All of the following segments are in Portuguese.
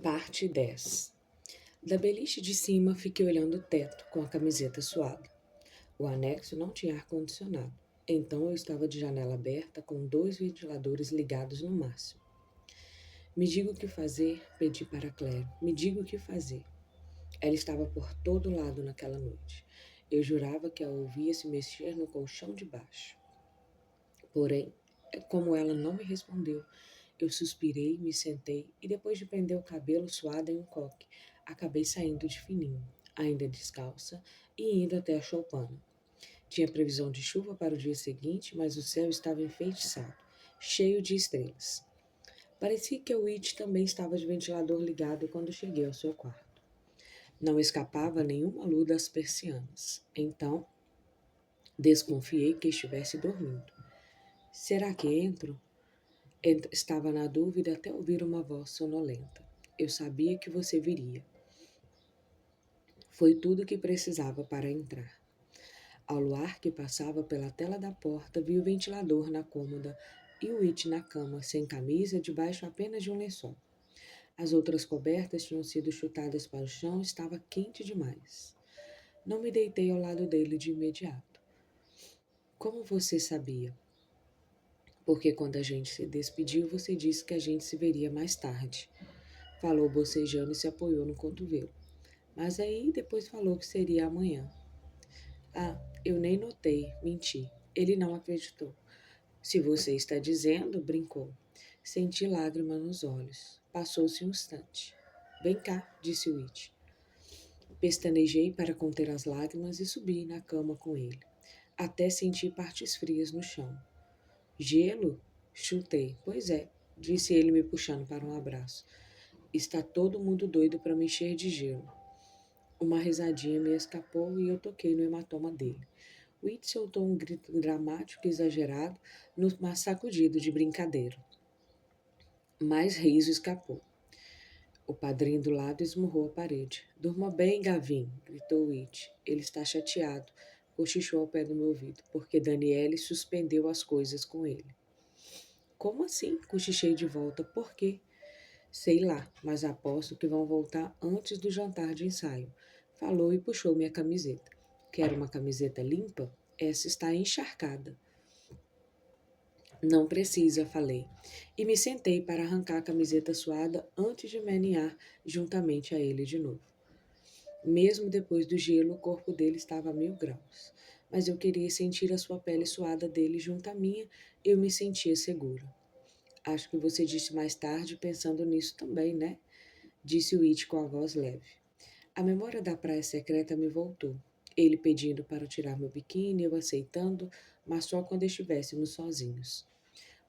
Parte 10. Da beliche de cima, fiquei olhando o teto com a camiseta suada. O anexo não tinha ar-condicionado, então eu estava de janela aberta com 2 ventiladores ligados no máximo. Me diga o que fazer, pedi para Claire. Me diga o que fazer. Ela estava por todo lado naquela noite. Eu jurava que a ouvia se mexer no colchão de baixo. Porém, como ela não me respondeu, eu suspirei, me sentei e depois de prender o cabelo suado em um coque, acabei saindo de fininho, ainda descalça, e indo até a choupana. Tinha previsão de chuva para o dia seguinte, mas o céu estava enfeitiçado, cheio de estrelas. Parecia que o It também estava de ventilador ligado quando cheguei ao seu quarto. Não escapava nenhuma luz das persianas. Então, desconfiei que estivesse dormindo. Será que entro? Estava na dúvida até ouvir uma voz sonolenta. Eu sabia que você viria. Foi tudo o que precisava para entrar. Ao luar que passava pela tela da porta, vi o ventilador na cômoda e o It na cama, sem camisa, debaixo apenas de um lençol. As outras cobertas tinham sido chutadas para o chão e estava quente demais. Não me deitei ao lado dele de imediato. Como você sabia? Porque quando a gente se despediu, você disse que a gente se veria mais tarde. Falou bocejando e se apoiou no cotovelo. Mas aí depois falou que seria amanhã. Ah, eu nem notei, menti. Ele não acreditou. Se você está dizendo, brincou. Senti lágrima nos olhos. Passou-se um instante. Vem cá, disse o It. Pestanejei para conter as lágrimas e subi na cama com ele. Até senti partes frias no chão. Gelo? Chutei. Pois é, disse ele me puxando para um abraço. Está todo mundo doido para me encher de gelo. Uma risadinha me escapou e eu toquei no hematoma dele. O It soltou um grito dramático e exagerado, numa sacudida de brincadeira. Mais riso escapou. O padrinho do lado esmurrou a parede. Durma bem, Gavin, gritou o It. Ele está chateado, cochichou ao pé do meu ouvido, porque Daniele suspendeu as coisas com ele. Como assim? Cochichei de volta. Por quê? Sei lá, mas aposto que vão voltar antes do jantar de ensaio. Falou e puxou minha camiseta. Quero uma camiseta limpa? Essa está encharcada. Não precisa, falei. E me sentei para arrancar a camiseta suada antes de me aninhar juntamente a ele de novo. Mesmo depois do gelo, o corpo dele estava a 1000 graus. Mas eu queria sentir a sua pele suada dele junto à minha e eu me sentia segura. Acho que você disse mais tarde pensando nisso também, né? Disse o It com a voz leve. A memória da praia secreta me voltou. Ele pedindo para tirar meu biquíni, eu aceitando, mas só quando estivéssemos sozinhos.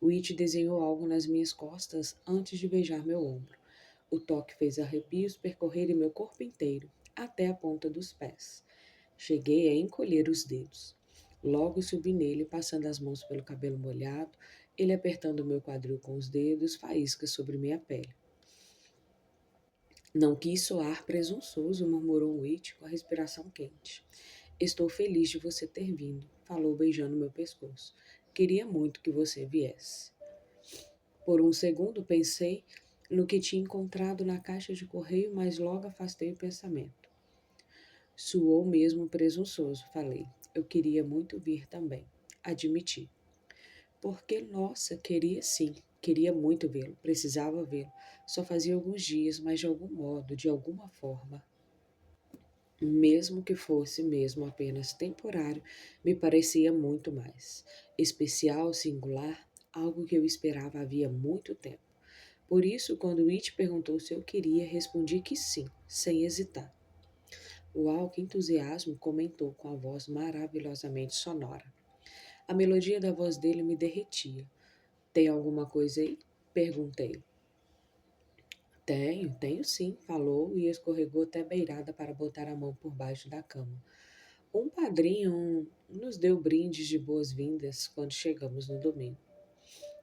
O It desenhou algo nas minhas costas antes de beijar meu ombro. O toque fez arrepios percorrerem meu corpo inteiro, até a ponta dos pés. Cheguei a encolher os dedos. Logo subi nele, passando as mãos pelo cabelo molhado, ele apertando meu quadril com os dedos, faíscas sobre minha pele. Não quis soar presunçoso, murmurou It com a respiração quente. Estou feliz de você ter vindo, falou beijando meu pescoço. Queria muito que você viesse. Por um segundo pensei no que tinha encontrado na caixa de correio, mas logo afastei o pensamento. Suou mesmo presunçoso, falei. Eu queria muito vir também. Admiti. Porque, nossa, queria sim. Queria muito vê-lo. Precisava vê-lo. Só fazia alguns dias, mas de algum modo, de alguma forma, mesmo que fosse mesmo apenas temporário, me parecia muito mais. Especial, singular, algo que eu esperava havia muito tempo. Por isso, quando It perguntou se eu queria, respondi que sim, sem hesitar. Uau, que entusiasmo! Comentou com a voz maravilhosamente sonora. A melodia da voz dele me derretia. Tem alguma coisa aí? Perguntei. Tenho sim, falou e escorregou até a beirada para botar a mão por baixo da cama. Um padrinho nos deu brindes de boas-vindas quando chegamos no domingo.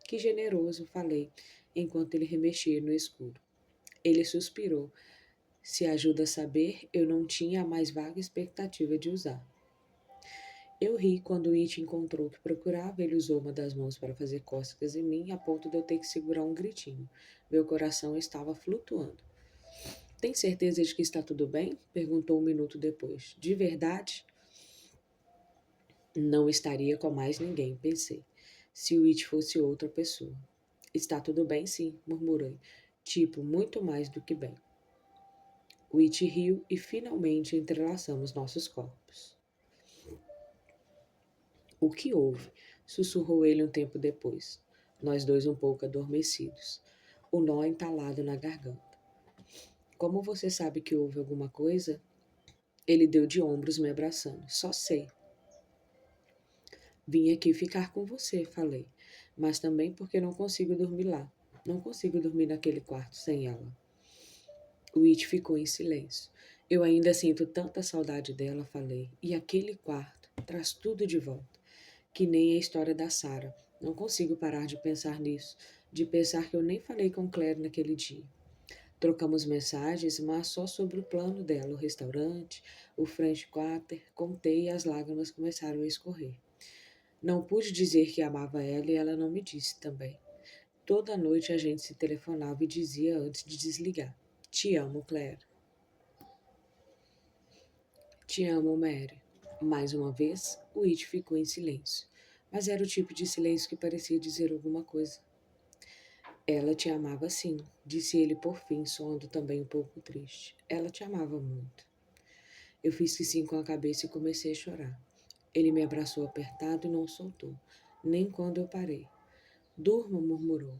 Que generoso, falei, enquanto ele remexia no escuro. Ele suspirou. Se ajuda a saber, eu não tinha a mais vaga expectativa de usar. Eu ri quando o It encontrou o que procurava. Ele usou uma das mãos para fazer cócegas em mim, a ponto de eu ter que segurar um gritinho. Meu coração estava flutuando. Tem certeza de que está tudo bem? Perguntou um minuto depois. De verdade? Não estaria com mais ninguém, pensei. Se o It fosse outra pessoa. Está tudo bem, sim, murmurei. Tipo, muito mais do que bem. O It riu e finalmente entrelaçamos nossos corpos. O que houve? Sussurrou ele um tempo depois. Nós dois um pouco adormecidos. O nó entalado na garganta. Como você sabe que houve alguma coisa? Ele deu de ombros me abraçando. Só sei. Vim aqui ficar com você, falei. Mas também porque não consigo dormir lá. Não consigo dormir naquele quarto sem ela. O It ficou em silêncio. Eu ainda sinto tanta saudade dela, falei. E aquele quarto traz tudo de volta. Que nem a história da Sarah. Não consigo parar de pensar nisso. De pensar que eu nem falei com Claire naquele dia. Trocamos mensagens, mas só sobre o plano dela, o restaurante, o French Quarter. Contei e as lágrimas começaram a escorrer. Não pude dizer que amava ela e ela não me disse também. Toda noite a gente se telefonava e dizia antes de desligar. Te amo, Claire. Te amo, Mary. Mais uma vez, o It ficou em silêncio. Mas era o tipo de silêncio que parecia dizer alguma coisa. Ela te amava sim, disse ele por fim, soando também um pouco triste. Ela te amava muito. Eu fiz que sim com a cabeça e comecei a chorar. Ele me abraçou apertado e não soltou, nem quando eu parei. Durma, murmurou.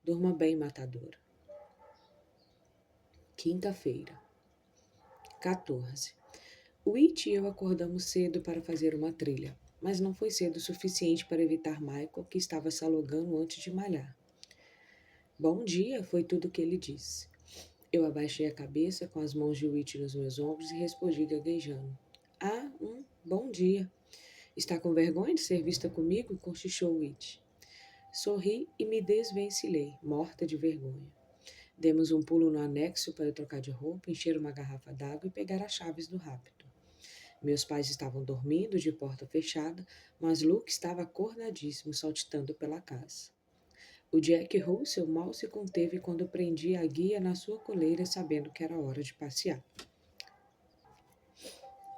Durma bem, matadora. Quinta-feira, 14. O It e eu acordamos cedo para fazer uma trilha, mas não foi cedo o suficiente para evitar Michael, que estava se alongando antes de malhar. Bom dia, foi tudo o que ele disse. Eu abaixei a cabeça com as mãos de It nos meus ombros e respondi gaguejando. Bom dia. Está com vergonha de ser vista comigo? Cochichou It. Sorri e me desvencilhei, morta de vergonha. Demos um pulo no anexo para trocar de roupa, encher uma garrafa d'água e pegar as chaves do rápido. Meus pais estavam dormindo de porta fechada, mas Luke estava acordadíssimo, saltitando pela casa. O Jack Russell mal se conteve quando prendi a guia na sua coleira, sabendo que era hora de passear.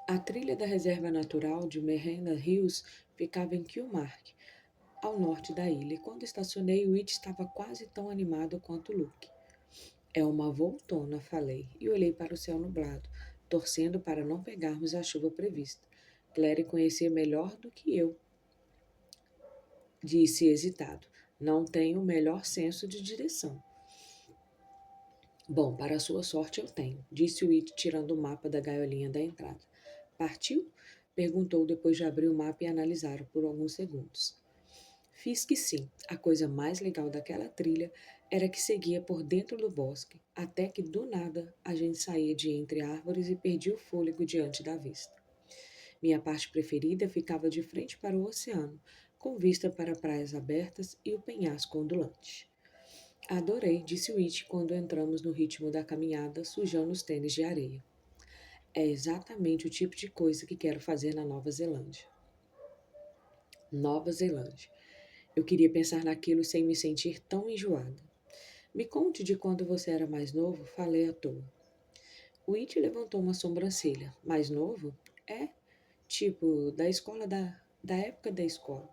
A trilha da reserva natural de Merrena Hills ficava em Kilmark, ao norte da ilha, e quando estacionei, o It estava quase tão animado quanto Luke. É uma voltona, falei, e olhei para o céu nublado, torcendo para não pegarmos a chuva prevista. Claire conhecia melhor do que eu, disse hesitado. Não tenho o melhor senso de direção. Bom, para a sua sorte eu tenho, disse o It, tirando o mapa da gaiolinha da entrada. Partiu? Perguntou depois de abrir o mapa e analisá-lo por alguns segundos. Fiz que sim. A coisa mais legal daquela trilha era que seguia por dentro do bosque, até que do nada a gente saía de entre árvores e perdia o fôlego diante da vista. Minha parte preferida ficava de frente para o oceano, com vista para praias abertas e o penhasco ondulante. Adorei, disse o It quando entramos no ritmo da caminhada, sujando os tênis de areia. É exatamente o tipo de coisa que quero fazer na Nova Zelândia. Nova Zelândia. Eu queria pensar naquilo sem me sentir tão enjoada. Me conte de quando você era mais novo, falei à toa. O It levantou uma sobrancelha. Mais novo? É, tipo, da época da escola.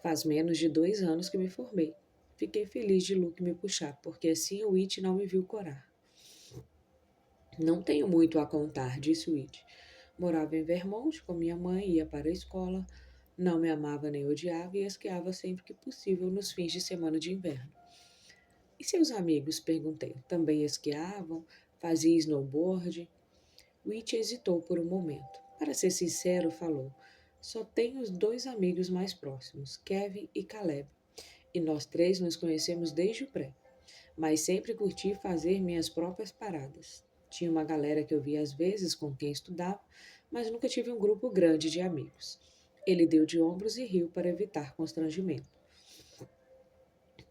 Faz menos de 2 anos que me formei. Fiquei feliz de Luke me puxar, porque assim o It não me viu corar. Não tenho muito a contar, disse o It. Morava em Vermont com minha mãe, ia para a escola, não me amava nem odiava e esquiava sempre que possível nos fins de semana de inverno. E seus amigos? Perguntei. Também esquiavam? Fazia snowboard? O It hesitou por um momento. Para ser sincero, falou. Só tenho os 2 amigos mais próximos, Kevin e Caleb. E nós 3 nos conhecemos desde o pré. Mas sempre curti fazer minhas próprias paradas. Tinha uma galera que eu via às vezes com quem estudava, mas nunca tive um grupo grande de amigos. Ele deu de ombros e riu para evitar constrangimento.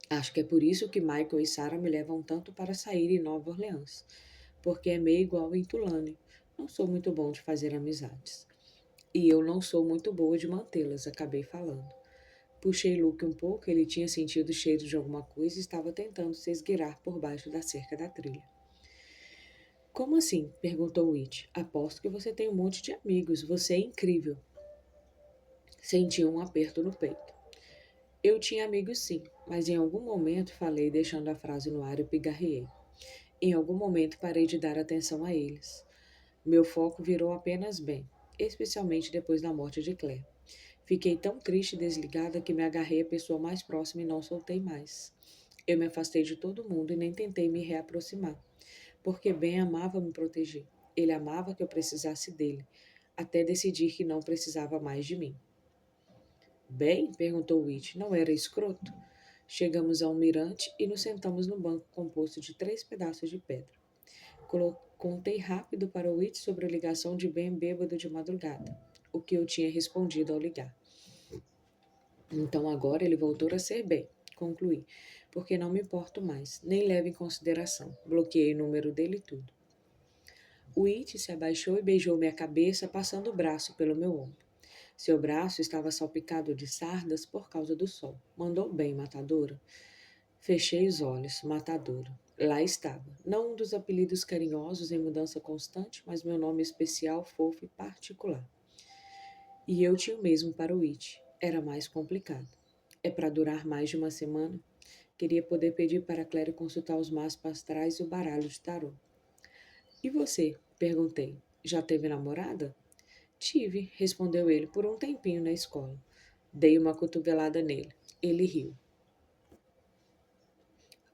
Acho que é por isso que Michael e Sarah me levam tanto para sair em Nova Orleans, porque é meio igual em Tulane. Não sou muito bom de fazer amizades. E eu não sou muito boa de mantê-las, acabei falando. Puxei Luke um pouco, ele tinha sentido o cheiro de alguma coisa e estava tentando se esgueirar por baixo da cerca da trilha. Como assim? Perguntou It. Aposto que você tem um monte de amigos. Você é incrível. Senti um aperto no peito. Eu tinha amigos sim, mas em algum momento falei deixando a frase no ar e pigarreei. Em algum momento parei de dar atenção a eles. Meu foco virou apenas Ben, especialmente depois da morte de Claire. Fiquei tão triste e desligada que me agarrei à pessoa mais próxima e não soltei mais. Eu me afastei de todo mundo e nem tentei me reaproximar, porque Ben amava me proteger. Ele amava que eu precisasse dele, até decidir que não precisava mais de mim. Bem? Perguntou Witch. Não era escroto? Chegamos a um mirante e nos sentamos no banco composto de 3 pedaços de pedra. Contei rápido para Witch sobre a ligação de Ben bêbado de madrugada, o que eu tinha respondido ao ligar. Então agora ele voltou a ser Ben, concluí, porque não me importo mais, nem levo em consideração. Bloqueei o número dele e tudo. Witch se abaixou e beijou minha cabeça, passando o braço pelo meu ombro. Seu braço estava salpicado de sardas por causa do sol. Mandou bem, matadora. Fechei os olhos, matadora. Lá estava. Não um dos apelidos carinhosos em mudança constante, mas meu nome especial, fofo e particular. E eu tinha o mesmo para o It. Era mais complicado. É para durar mais de uma semana? Queria poder pedir para Claire consultar os mapas astrais e o baralho de tarô. E você? Perguntei. Já teve namorada? Tive, respondeu ele, por um tempinho na escola. Dei uma cotovelada nele. Ele riu.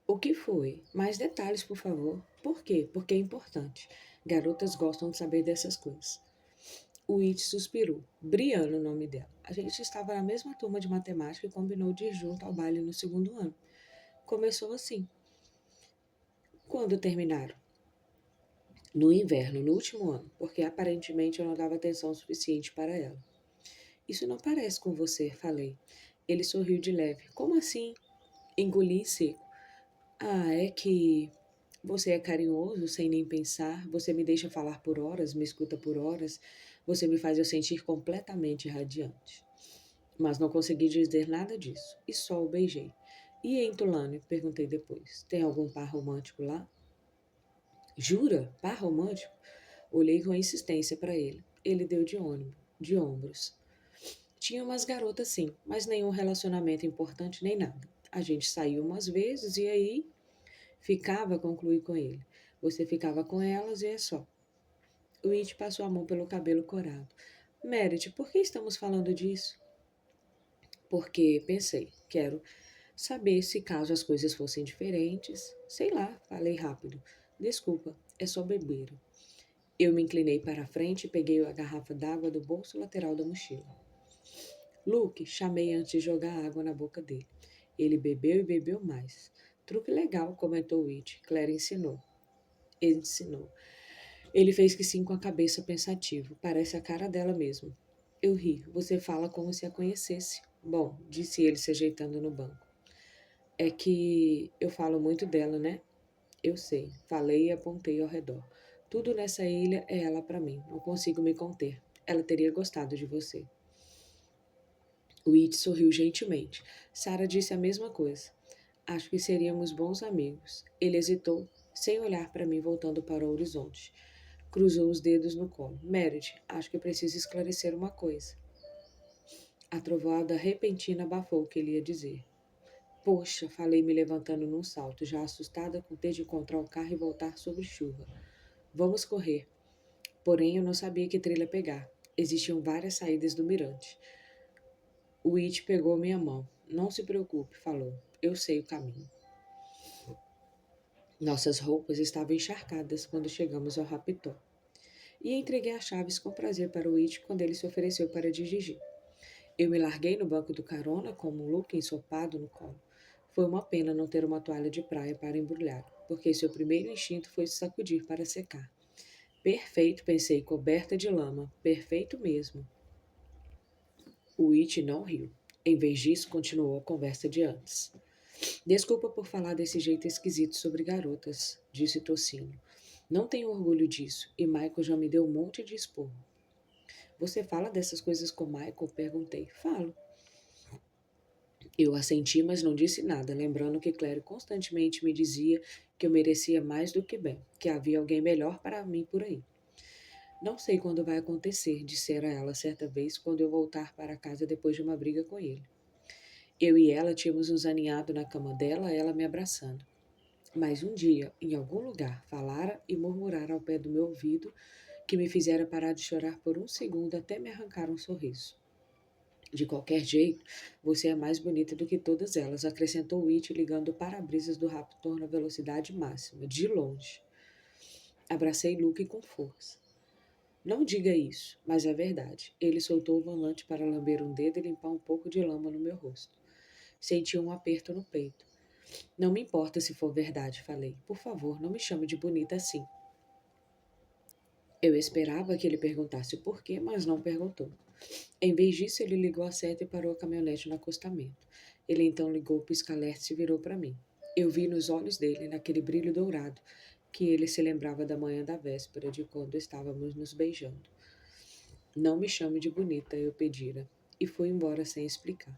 O que foi? Mais detalhes, por favor. Por quê? Porque é importante. Garotas gostam de saber dessas coisas. O It suspirou. Briana, o nome dela. A gente estava na mesma turma de matemática e combinou de ir junto ao baile no segundo ano. Começou assim. Quando terminaram? No inverno, no último ano, porque aparentemente eu não dava atenção suficiente para ela. Isso não parece com você, falei. Ele sorriu de leve. Como assim? Engoli seco. Ah, é que você é carinhoso sem nem pensar, você me deixa falar por horas, me escuta por horas, você me faz eu sentir completamente radiante. Mas não consegui dizer nada disso, e só o beijei. E em Tulane? Perguntei depois. Tem algum par romântico lá? Jura? Par romântico? Olhei com insistência para ele. Ele deu de ombros. Tinha umas garotas sim, mas nenhum relacionamento importante nem nada. A gente saiu umas vezes e aí ficava, concluí com ele. Você ficava com elas e é só. O It passou a mão pelo cabelo corado. Meredith, por que estamos falando disso? Porque, pensei, quero saber se caso as coisas fossem diferentes. Sei lá, falei rápido. Desculpa, é só beber. Eu me inclinei para a frente e peguei a garrafa d'água do bolso lateral da mochila. Luke, chamei antes de jogar água na boca dele. Ele bebeu e bebeu mais. Truque legal, comentou It. Claire ensinou. Ensinou. Ele fez que sim com a cabeça pensativo. Parece a cara dela mesmo. Eu ri. Você fala como se a conhecesse. Bom, disse ele se ajeitando no banco. É que eu falo muito dela, né? Eu sei. Falei e apontei ao redor. Tudo nessa ilha é ela para mim. Não consigo me conter. Ela teria gostado de você. O It sorriu gentilmente. Sarah disse a mesma coisa. Acho que seríamos bons amigos. Ele hesitou, sem olhar para mim, voltando para o horizonte. Cruzou os dedos no colo. Meredith, acho que preciso esclarecer uma coisa. A trovoada repentina abafou o que ele ia dizer. Poxa, falei me levantando num salto, já assustada com ter de encontrar o carro e voltar sobre chuva. Vamos correr. Porém, eu não sabia que trilha pegar. Existiam várias saídas do mirante. O It pegou minha mão. Não se preocupe, falou. Eu sei o caminho. Nossas roupas estavam encharcadas quando chegamos ao rapitó. E entreguei as chaves com prazer para o It quando ele se ofereceu para dirigir. Eu me larguei no banco do carona com um look ensopado no colo. Foi uma pena não ter uma toalha de praia para embrulhar, porque seu primeiro instinto foi se sacudir para secar. Perfeito, pensei, coberta de lama. Perfeito mesmo. O It não riu. Em vez disso, continuou a conversa de antes. Desculpa por falar desse jeito esquisito sobre garotas, disse Tocinho. Não tenho orgulho disso, e Michael já me deu um monte de esporro. Você fala dessas coisas com Michael? Perguntei. Falo. Eu assenti, mas não disse nada, lembrando que Claire constantemente me dizia que eu merecia mais do que bem, que havia alguém melhor para mim por aí. Não sei quando vai acontecer, dissera ela certa vez quando eu voltar para casa depois de uma briga com ele. Eu e ela tínhamos nos aninhado na cama dela, ela me abraçando. Mas um dia, em algum lugar, falara e murmurara ao pé do meu ouvido que me fizera parar de chorar por um segundo até me arrancar um sorriso. De qualquer jeito, você é mais bonita do que todas elas, acrescentou It, ligando o para-brisas do Raptor na velocidade máxima, de longe. Abracei Luke com força. Não diga isso, mas é verdade. Ele soltou o volante para lamber um dedo e limpar um pouco de lama no meu rosto. Senti um aperto no peito. Não me importa se for verdade, falei. Por favor, não me chame de bonita assim. Eu esperava que ele perguntasse o porquê, mas não perguntou. Em vez disso, ele ligou a seta e parou a caminhonete no acostamento. Ele então ligou o pisca-alerta e virou para mim. Eu vi nos olhos dele, naquele brilho dourado, que ele se lembrava da manhã da véspera, de quando estávamos nos beijando. Não me chame de bonita, eu pedira, e fui embora sem explicar.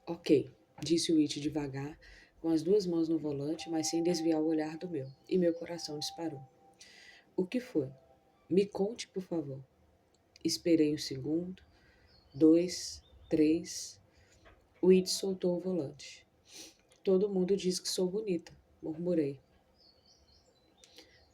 Ok, disse o It devagar, com as duas mãos no volante, mas sem desviar o olhar do meu, e meu coração disparou. O que foi? Me conte, por favor. Esperei um segundo, 2, 3. O It soltou o volante. Todo mundo diz que sou bonita, murmurei.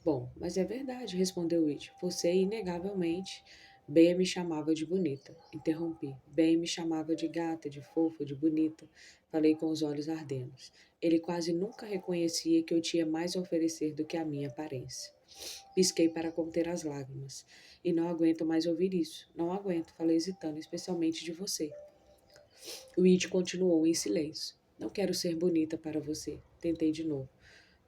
Bom, mas é verdade, respondeu It. Você, inegavelmente. Ben me chamava de bonita. Interrompi. Ben me chamava de gata, de fofa, de bonita. Falei com os olhos ardendo. Ele quase nunca reconhecia que eu tinha mais a oferecer do que a minha aparência. Pisquei para conter as lágrimas. E não aguento mais ouvir isso. Não aguento, falei hesitando, especialmente de você. O It continuou em silêncio. Não quero ser bonita para você. Tentei de novo.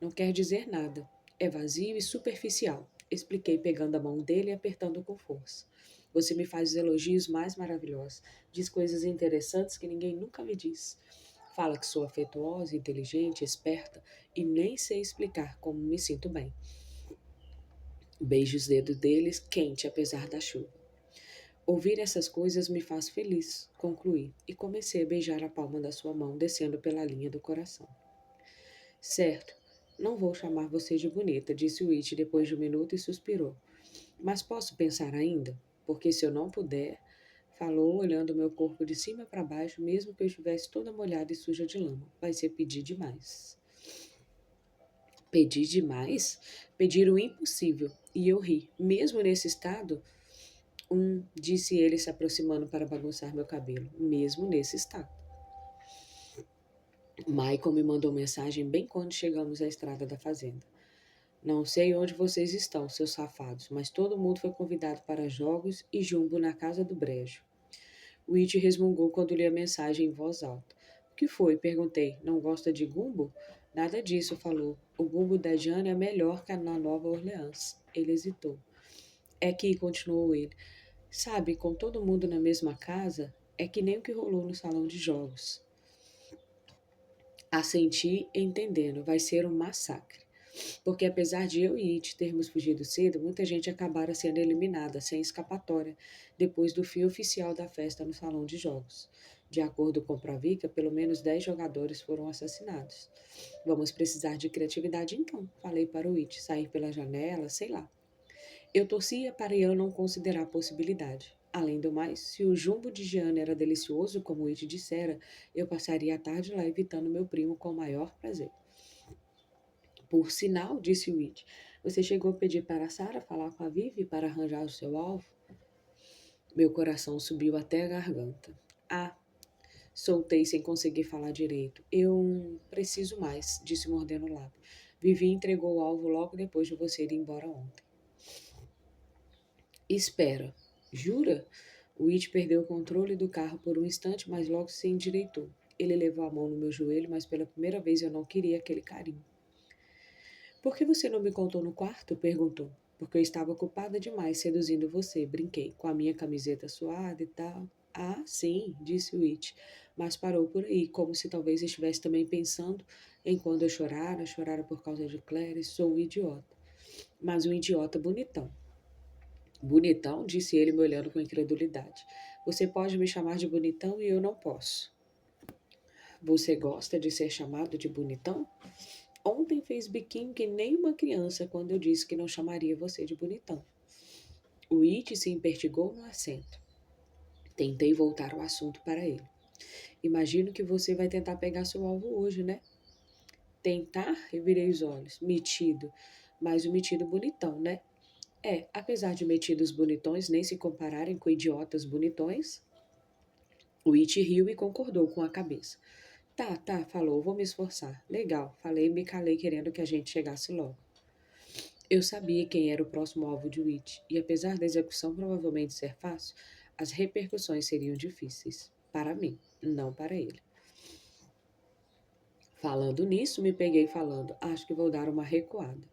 Não quer dizer nada. É vazio e superficial. Expliquei pegando a mão dele e apertando com força. Você me faz os elogios mais maravilhosos. Diz coisas interessantes que ninguém nunca me diz. Fala que sou afetuosa, inteligente, esperta e nem sei explicar como me sinto bem. Beijo os dedos deles, quente apesar da chuva. Ouvir essas coisas me faz feliz, concluí, e comecei a beijar a palma da sua mão, descendo pela linha do coração. Certo, não vou chamar você de bonita, disse o It depois de um minuto e suspirou. Mas posso pensar ainda? Porque se eu não puder, falou, olhando meu corpo de cima para baixo, mesmo que eu estivesse toda molhada e suja de lama. Vai ser pedir demais. Pedir demais? Pedir o impossível. E eu ri. Mesmo nesse estado, disse ele se aproximando para bagunçar meu cabelo. Mesmo nesse estado. Michael me mandou mensagem bem quando chegamos à estrada da fazenda. Não sei onde vocês estão, seus safados, mas todo mundo foi convidado para jogos e jumbo na casa do brejo. O It resmungou quando li a mensagem em voz alta. O que foi? Perguntei. Não gosta de gumbo? Nada disso, falou. O gumbo da Jane é melhor que na Nova Orleans. Ele hesitou. É que, continuou ele, sabe, com todo mundo na mesma casa, é que nem o que rolou no salão de jogos. Assenti, entendendo, vai ser um massacre. Porque apesar de eu e It termos fugido cedo, muita gente acabara sendo eliminada, sem escapatória, depois do fim oficial da festa no salão de jogos. De acordo com Pravica, pelo menos 10 jogadores foram assassinados. Vamos precisar de criatividade então, falei para o It, sair pela janela, sei lá. Eu torcia para eu não considerar a possibilidade. Além do mais, se o jumbo de Gianna era delicioso, como o It dissera, eu passaria a tarde lá evitando meu primo com o maior prazer. Por sinal, disse o It, você chegou a pedir para Sarah falar com a Vivi para arranjar o seu alvo? Meu coração subiu até a garganta. Ah, soltei sem conseguir falar direito. Eu preciso mais, disse mordendo o lábio. Vivi entregou o alvo logo depois de você ir embora ontem. Espera, jura? O It perdeu o controle do carro por um instante, mas logo se endireitou. Ele levou a mão no meu joelho, mas pela primeira vez eu não queria aquele carinho. Por que você não me contou no quarto? Perguntou. Porque eu estava ocupada demais seduzindo você, brinquei, com a minha camiseta suada e tal. Ah, sim, disse o It, mas parou por aí, como se talvez estivesse também pensando em quando eu chorara por causa de Claire, sou um idiota. Mas um idiota bonitão. Bonitão, disse ele me olhando com incredulidade. Você pode me chamar de bonitão e eu não posso. Você gosta de ser chamado de bonitão? Ontem fez biquinho que nem uma criança quando eu disse que não chamaria você de bonitão. O It se empertigou no assento. Tentei voltar o assunto para ele. Imagino que você vai tentar pegar seu alvo hoje, né? Tentar? Revirei os olhos. Metido. Mas o metido bonitão, né? É, apesar de metidos bonitões nem se compararem com idiotas bonitões. O It riu e concordou com a cabeça. Tá, falou, vou me esforçar. Legal, falei e me calei querendo que a gente chegasse logo. Eu sabia quem era o próximo alvo de Witch, e apesar da execução provavelmente ser fácil, as repercussões seriam difíceis. Para mim, não para ele. Falando nisso, me peguei falando, acho que vou dar uma recuada.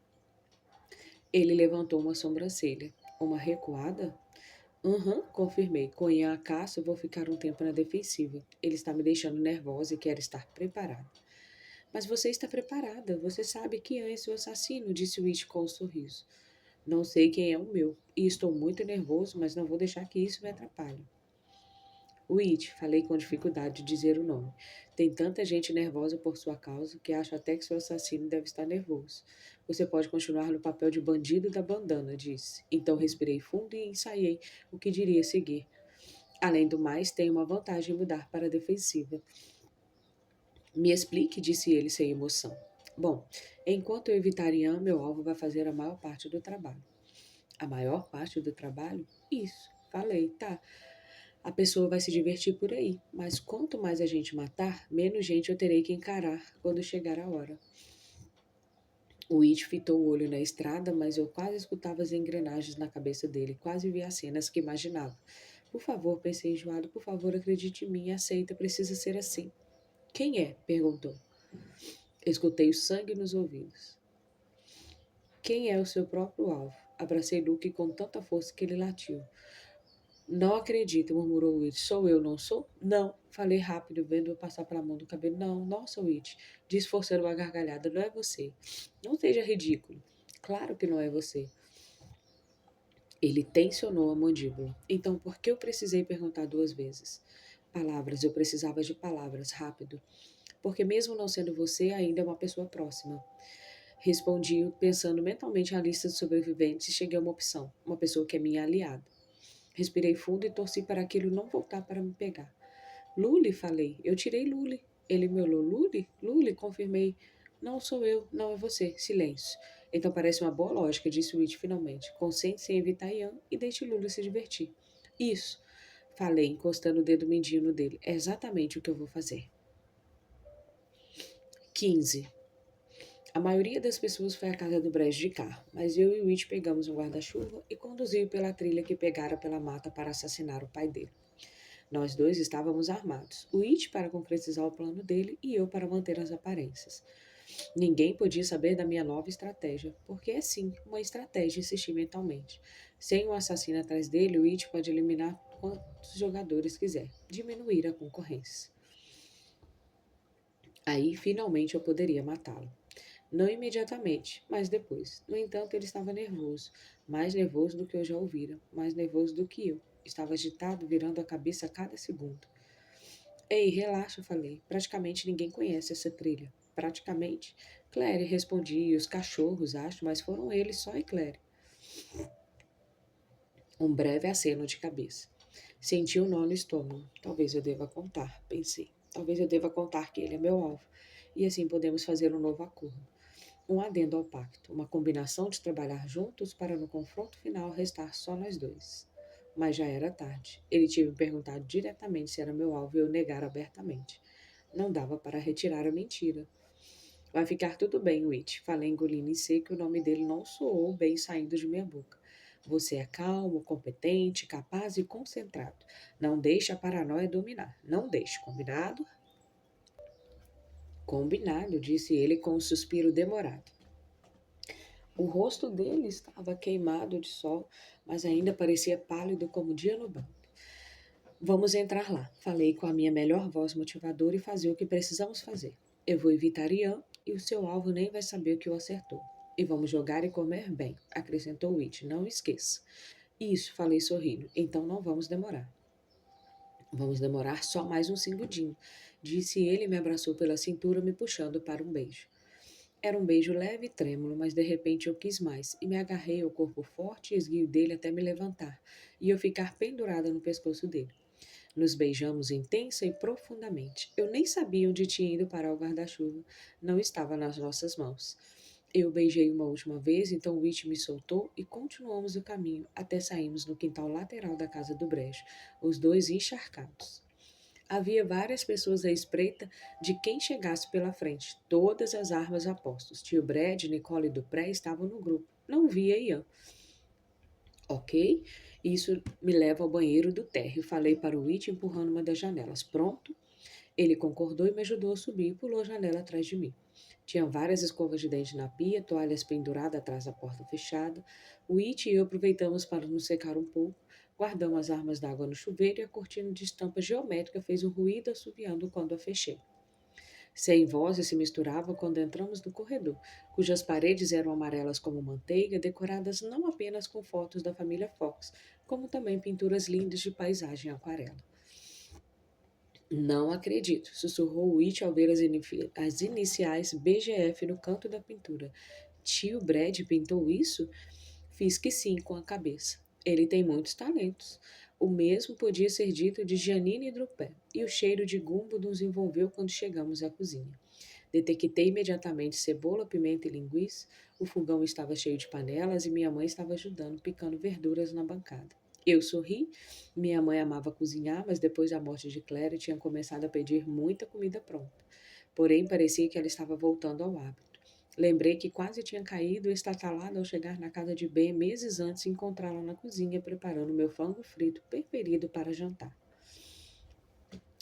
Ele levantou uma sobrancelha. Uma recuada? Confirmei. Com Ian a caça, eu vou ficar um tempo na defensiva. Ele está me deixando nervosa e quer estar preparado. Mas você está preparada. Você sabe que Ian é seu assassino, disse Witch com um sorriso. Não sei quem é o meu, e estou muito nervoso, mas não vou deixar que isso me atrapalhe. Witch, falei com dificuldade de dizer o nome. Tem tanta gente nervosa por sua causa que acho até que seu assassino deve estar nervoso. Você pode continuar no papel de bandido da bandana, disse. Então respirei fundo e ensaiei o que diria seguir. Além do mais, tenho uma vantagem em mudar para a defensiva. Me explique, disse ele sem emoção. Bom, enquanto eu evitar Ian, meu alvo vai fazer a maior parte do trabalho. A maior parte do trabalho? Isso, falei, tá. A pessoa vai se divertir por aí, mas quanto mais a gente matar, menos gente eu terei que encarar quando chegar a hora. O It fitou o olho na estrada, mas eu quase escutava as engrenagens na cabeça dele, quase via as cenas que imaginava. Por favor, pensei enjoado, por favor, acredite em mim, aceita, precisa ser assim. Quem é? Perguntou. Escutei o sangue nos ouvidos. Quem é o seu próprio alvo? Abracei Luke com tanta força que ele latiu. Não acredito, murmurou Witch. Sou eu, não sou? Não. Falei rápido, vendo-o passar pela mão do cabelo. Não, nossa, Witch. Disse forçando uma gargalhada. Não é você. Não seja ridículo. Claro que não é você. Ele tensionou a mandíbula. Então, por que eu precisei perguntar 2 vezes? Palavras, eu precisava de palavras, rápido. Porque mesmo não sendo você, ainda é uma pessoa próxima. Respondi, pensando mentalmente na lista de sobreviventes e cheguei a uma opção. Uma pessoa que é minha aliada. Respirei fundo e torci para aquilo não voltar para me pegar. Lule, falei. Eu tirei Lule. Ele me olhou. Lule? Lule, confirmei. Não sou eu, não é você. Silêncio. Então parece uma boa lógica, disse Witch finalmente. Concentre-se em evitar Ian e deixe Lule se divertir. Isso, falei, encostando o dedo mindinho no dele. É exatamente o que eu vou fazer. 15. A maioria das pessoas foi à casa do Brejo de carro, mas eu e o Witch pegamos um guarda-chuva e conduziu pela trilha que pegara pela mata para assassinar o pai dele. Nós dois estávamos armados, o It para concretizar o plano dele e eu para manter as aparências. Ninguém podia saber da minha nova estratégia, porque é sim uma estratégia, insisti mentalmente. Sem um assassino atrás dele, o It pode eliminar quantos jogadores quiser, diminuir a concorrência. Aí, finalmente, eu poderia matá-lo. Não imediatamente, mas depois. No entanto, ele estava nervoso, mais nervoso do que eu já ouvira, mais nervoso do que eu. Estava agitado, virando a cabeça a cada segundo. Ei, relaxa, falei. Praticamente ninguém conhece essa trilha. Praticamente. Claire, respondi, e os cachorros, acho, mas foram eles só e Claire. Um breve aceno de cabeça. Senti um nó no estômago. Talvez eu deva contar, pensei. Talvez eu deva contar que ele é meu alvo. E assim podemos fazer um novo acordo. Um adendo ao pacto. Uma combinação de trabalhar juntos para no confronto final restar só nós dois. Mas já era tarde. Ele tinha me perguntado diretamente se era meu alvo e eu negar abertamente. Não dava para retirar a mentira. Vai ficar tudo bem, Witch. Falei engolindo em seco e o nome dele não soou bem saindo de minha boca. Você é calmo, competente, capaz e concentrado. Não deixe a paranoia dominar. Não deixe, combinado? Combinado, disse ele com um suspiro demorado. O rosto dele estava queimado de sol, mas ainda parecia pálido como o dia no banco. Vamos entrar lá, falei com a minha melhor voz motivadora e fazer o que precisamos fazer. Eu vou evitar Ian e o seu alvo nem vai saber que o acertou. E vamos jogar e comer bem, acrescentou Witch. Não esqueça. Isso, falei sorrindo. Então não vamos demorar. Vamos demorar só mais um segundinho, disse ele e me abraçou pela cintura, me puxando para um beijo. Era um beijo leve e trêmulo, mas de repente eu quis mais e me agarrei ao corpo forte e esguio dele até me levantar e eu ficar pendurada no pescoço dele. Nos beijamos intensa e profundamente. Eu nem sabia onde tinha ido parar o guarda-chuva. Não estava nas nossas mãos. Eu beijei uma última vez, então Witch me soltou e continuamos o caminho até sairmos no quintal lateral da casa do brejo, os dois encharcados. Havia várias pessoas à espreita de quem chegasse pela frente, todas as armas a postos. Tio Brad, Nicole e Dupré estavam no grupo. Não via Ian. Ok? Isso me leva ao banheiro do térreo. Falei para o Witch empurrando uma das janelas. Pronto? Ele concordou e me ajudou a subir e pulou a janela atrás de mim. Tinha várias escovas de dente na pia, toalhas penduradas atrás da porta fechada. O It e eu aproveitamos para nos secar um pouco. Guardamos as armas d'água no chuveiro e a cortina de estampa geométrica fez um ruído assobiando quando a fechei. Sem vozes se misturava quando entramos no corredor, cujas paredes eram amarelas como manteiga, decoradas não apenas com fotos da família Fox, como também pinturas lindas de paisagem aquarela. Não acredito, sussurrou Witch ao ver as iniciais BGF no canto da pintura. Tio Brad pintou isso? Fiz que sim com a cabeça. Ele tem muitos talentos. O mesmo podia ser dito de Janine Drupé, e o cheiro de gumbo nos envolveu quando chegamos à cozinha. Detectei imediatamente cebola, pimenta e linguiça. O fogão estava cheio de panelas e minha mãe estava ajudando, picando verduras na bancada. Eu sorri. Minha mãe amava cozinhar, mas depois da morte de Claire tinha começado a pedir muita comida pronta. Porém, parecia que ela estava voltando ao hábito. Lembrei que quase tinha caído estatalada ao chegar na casa de Ben meses antes e encontrá-la na cozinha preparando meu frango frito preferido para jantar.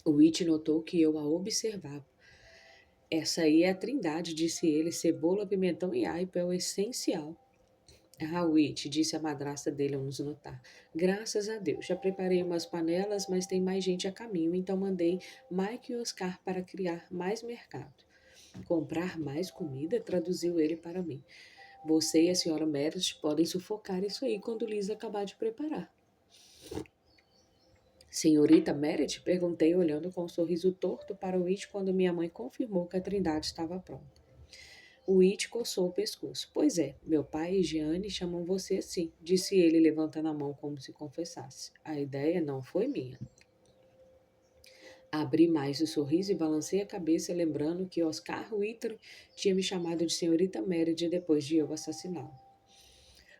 O It notou que eu a observava. Essa aí é a trindade, disse ele, cebola, pimentão e aipo é o essencial. Ah, Witch, disse a madrasta dele ao nos notar. Graças a Deus, já preparei umas panelas, mas tem mais gente a caminho, então mandei Mike e Oscar para criar mais mercado. Comprar mais comida? Traduziu ele para mim. Você e a senhora Meredith podem sufocar isso aí quando Lisa acabar de preparar. Senhorita Meredith? Perguntei, olhando com um sorriso torto para o Witch quando minha mãe confirmou que a trindade estava pronta. O It coçou o pescoço. Pois é, meu pai e Jeanne chamam você assim, disse ele, levantando a mão como se confessasse. A ideia não foi minha. Abri mais o sorriso e balancei a cabeça, lembrando que Oscar Whittle tinha me chamado de senhorita Meredith depois de eu assassiná-lo.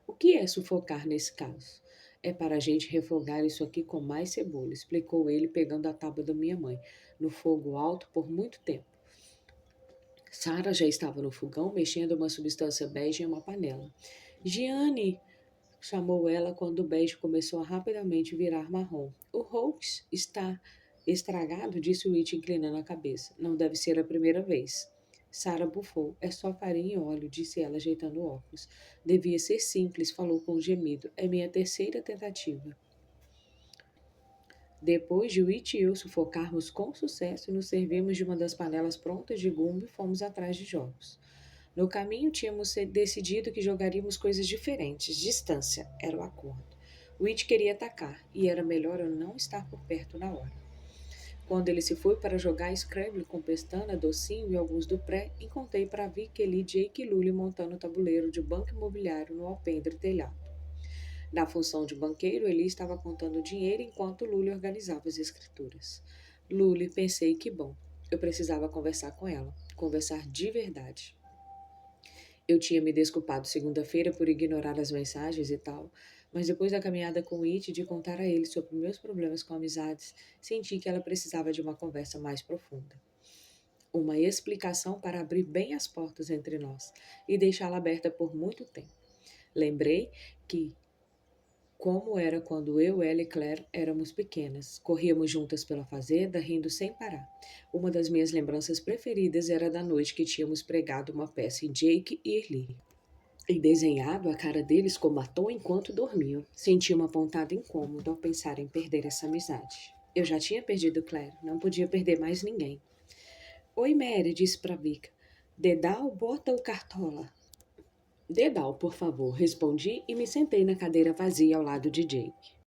O que é sufocar nesse caso? É para a gente refogar isso aqui com mais cebola, explicou ele, pegando a tábua da minha mãe, no fogo alto por muito tempo. Sara já estava no fogão, mexendo uma substância bege em uma panela. Gianni! Chamou ela quando o bege começou a rapidamente virar marrom. O hoax está estragado, disse Witch inclinando a cabeça. Não deve ser a primeira vez. Sara bufou. É só farinha e óleo, disse ela, ajeitando o óculos. Devia ser simples, falou com um gemido. É minha terceira tentativa. Depois de Witch e eu sufocarmos com sucesso, nos servimos de uma das panelas prontas de gumbo e fomos atrás de jogos. No caminho, tínhamos decidido que jogaríamos coisas diferentes. Distância era o acordo. Witch queria atacar, e era melhor eu não estar por perto na hora. Quando ele se foi para jogar Scrabble com Pestana, Docinho e alguns do pré, encontrei para Vicky, Eli, Jake e Lully montando o tabuleiro de banco imobiliário no alpendre telhado. Na função de banqueiro, Eli estava contando dinheiro enquanto Lully organizava as escrituras. Lully, pensei que bom. Eu precisava conversar com ela. Conversar de verdade. Eu tinha me desculpado segunda-feira por ignorar as mensagens e tal, mas depois da caminhada com o It e de contar a ele sobre meus problemas com amizades, senti que ela precisava de uma conversa mais profunda. Uma explicação para abrir bem as portas entre nós e deixá-la aberta por muito tempo. Lembrei que como era quando eu, ela e Claire éramos pequenas. Corríamos juntas pela fazenda, rindo sem parar. Uma das minhas lembranças preferidas era da noite que tínhamos pregado uma peça em Jake e Lee e desenhado a cara deles com batom enquanto dormiam. Senti uma pontada incômoda ao pensar em perder essa amizade. Eu já tinha perdido Claire, não podia perder mais ninguém. Oi, Mary, disse para Vika. Dedal, bota o cartola. Dedal, por favor, respondi e me sentei na cadeira vazia ao lado de Jake.